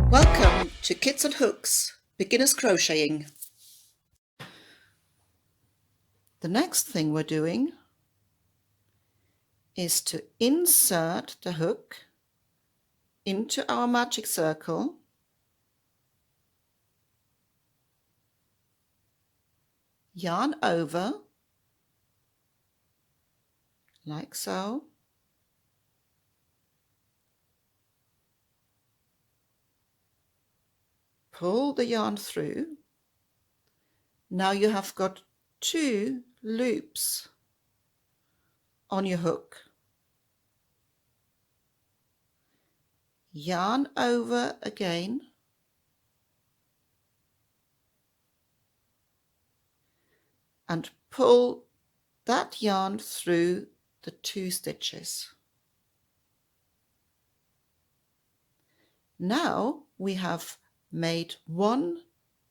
Welcome to Kits and Hooks, Beginner's Crocheting. The next thing we're doing is to insert the hook into our magic circle, yarn over, like so, pull the yarn through. Now you have got 2 loops on your hook. Yarn over again, and pull that yarn through the 2 stitches. Now we have made 1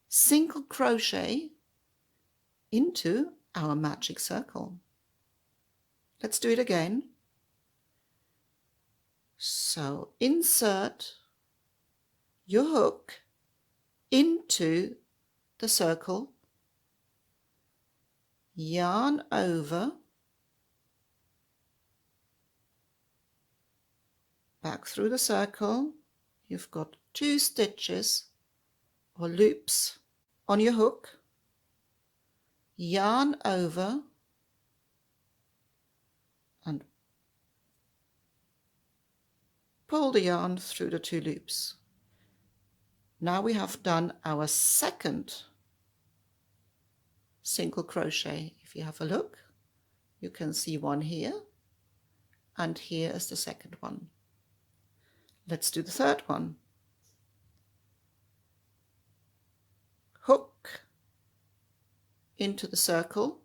single crochet into our magic circle. Let's do it again. So insert your hook into the circle, yarn over, back through the circle. You've got 2 stitches or loops on your hook, yarn over, and pull the yarn through the 2 loops. Now we have done our second single crochet. If you have a look, you can see one here, and here is the second one. Let's do the third one. Hook into the circle,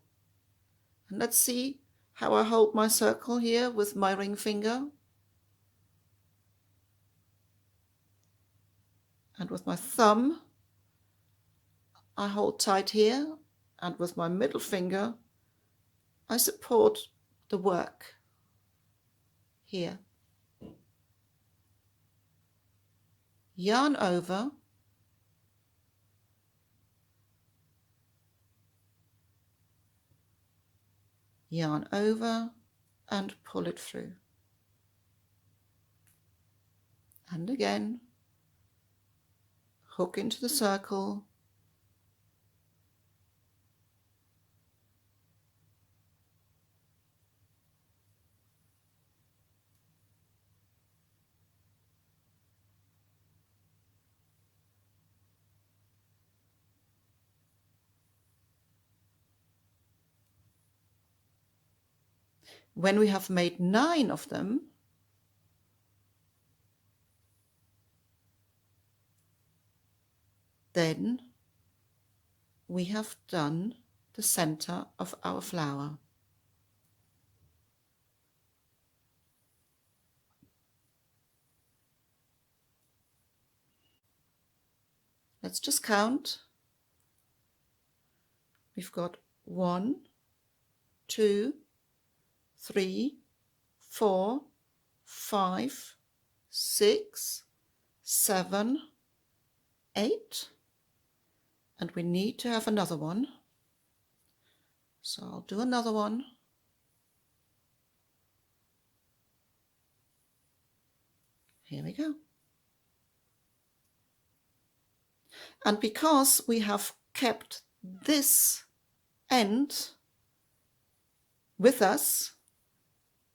and let's see how I hold my circle here with my ring finger. And with my thumb, I hold tight here, and with my middle finger, I support the work here. Yarn over, yarn over, and pull it through. And again, hook into the circle, when we have made 9 of them, then we have done the center of our flower. Let's just count. We've got 1, 2, 3, 4, 5, 6, 7, 8, and we need to have another one. So I'll do another one. Here we go. And because we have kept this end with us,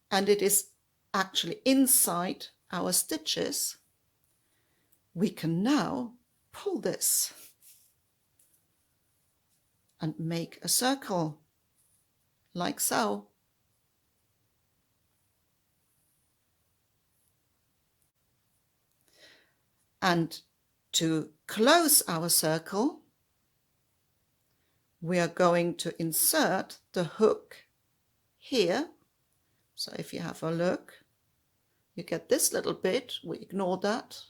and it is actually inside our stitches, we can now pull this and make a circle like so. And to close our circle, we are going to insert the hook here. So if you have a look, you get this little bit, we ignore that,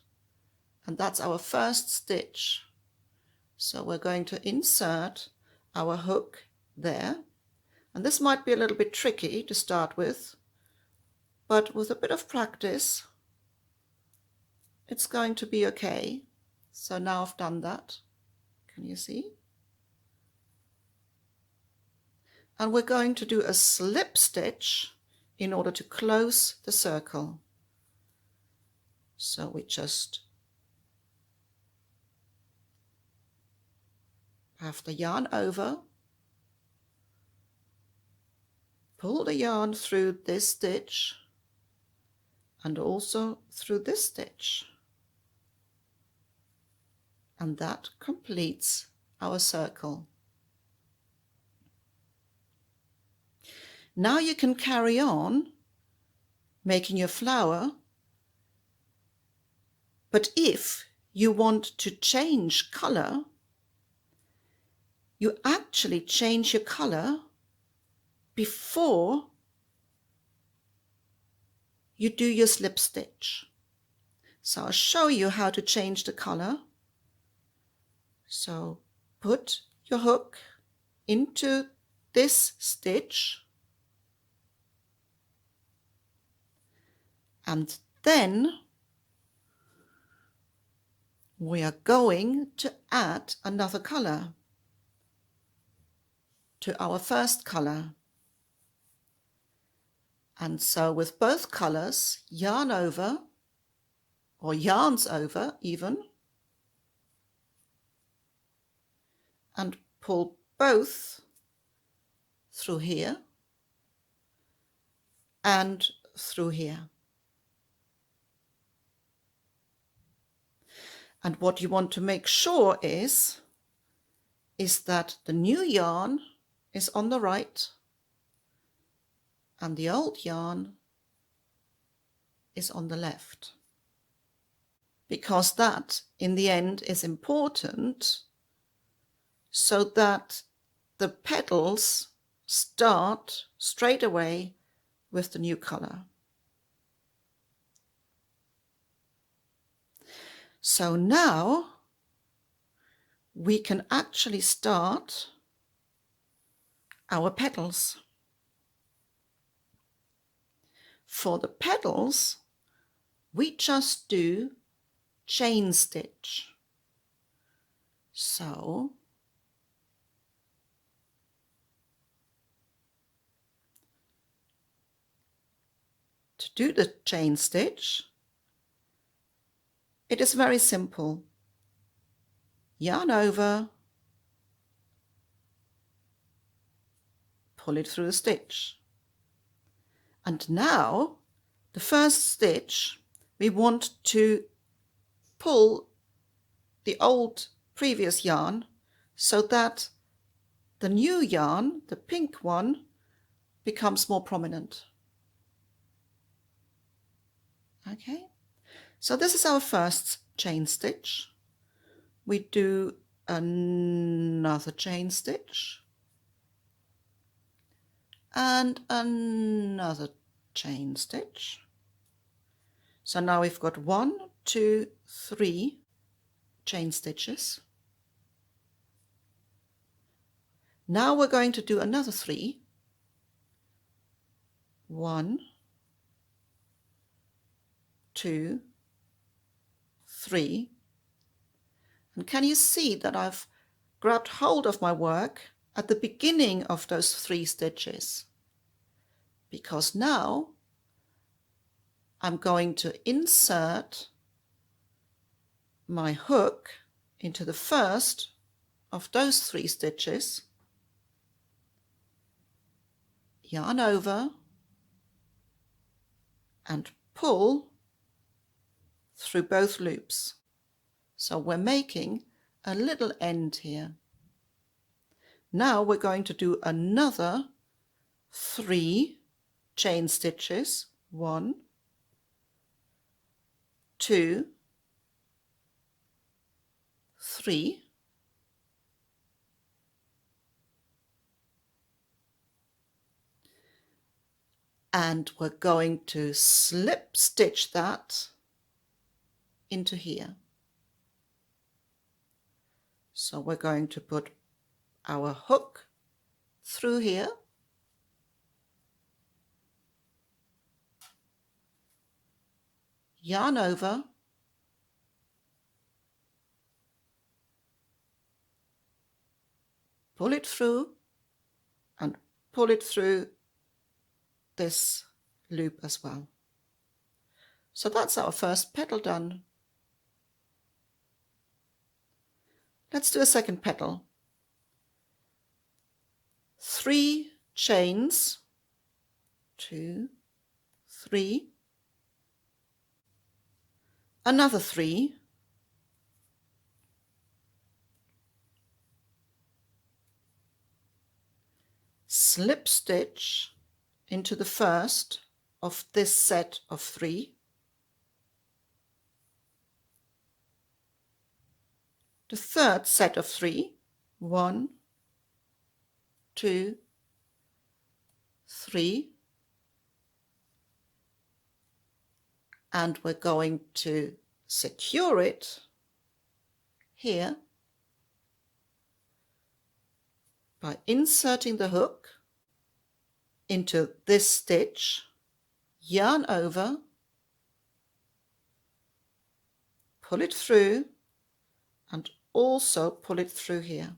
and that's our first stitch. So we're going to insert our hook there, and this might be a little bit tricky to start with, but with a bit of practice it's going to be okay. So now I've done that. Can you see? And we're going to do a slip stitch in order to close the circle. So we just have the yarn over, pull the yarn through this stitch and also through this stitch. And that completes our circle. Now you can carry on making your flower, but if you want to change color, you actually change your color before you do your slip stitch. So I'll show you how to change the color. So put your hook into this stitch and then we are going to add another color to our first color. And so with both colors, yarn over, or yarns over even, and pull both through here and through here. And what you want to make sure is that the new yarn is on the right and the old yarn is on the left. Because that, in the end, is important so that the petals start straight away with the new color. So now we can actually start our petals. For the petals, we just do chain stitch. So to do the chain stitch, it is very simple. Yarn over, pull it through the stitch. And now, the first stitch, we want to pull the old previous yarn so that the new yarn, the pink one, becomes more prominent. Okay, so this is our first chain stitch. We do another chain stitch and another chain stitch. So now we've got 1, 2, 3 chain stitches. Now we're going to do another 3. 1, 2, 3. And can you see that I've grabbed hold of my work at the beginning of those 3 stitches? Because now I'm going to insert my hook into the first of those 3 stitches, yarn over and pull through both loops. So we're making a little end here. Now we're going to do another 3 chain stitches. 1, 2, 3. And we're going to slip stitch that into here. So we're going to put our hook through here, yarn over, pull it through and pull it through this loop as well. So that's our first petal done. Let's do a second petal. 3 chains, 2, 3, another 3, slip stitch into the first of this set of 3, the third set of 3, 1, 2, 3, and we're going to secure it here by inserting the hook into this stitch, yarn over, pull it through, and also pull it through here.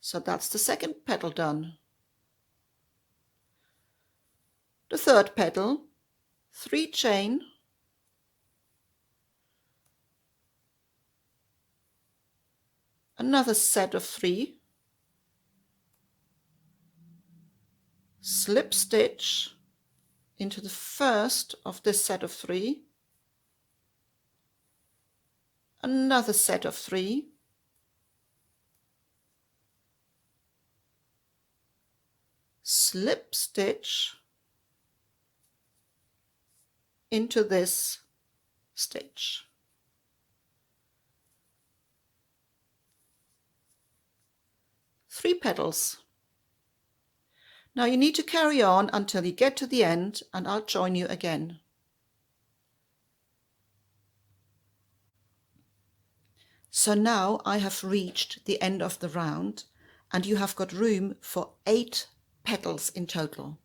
So that's the second petal done. The third petal, 3 chain, another set of 3, slip stitch into the first of this set of 3, another set of 3, slip stitch into this stitch. Three petals. Now you need to carry on until you get to the end, and I'll join you again. So now I have reached the end of the round, and you have got room for 8 petals in total.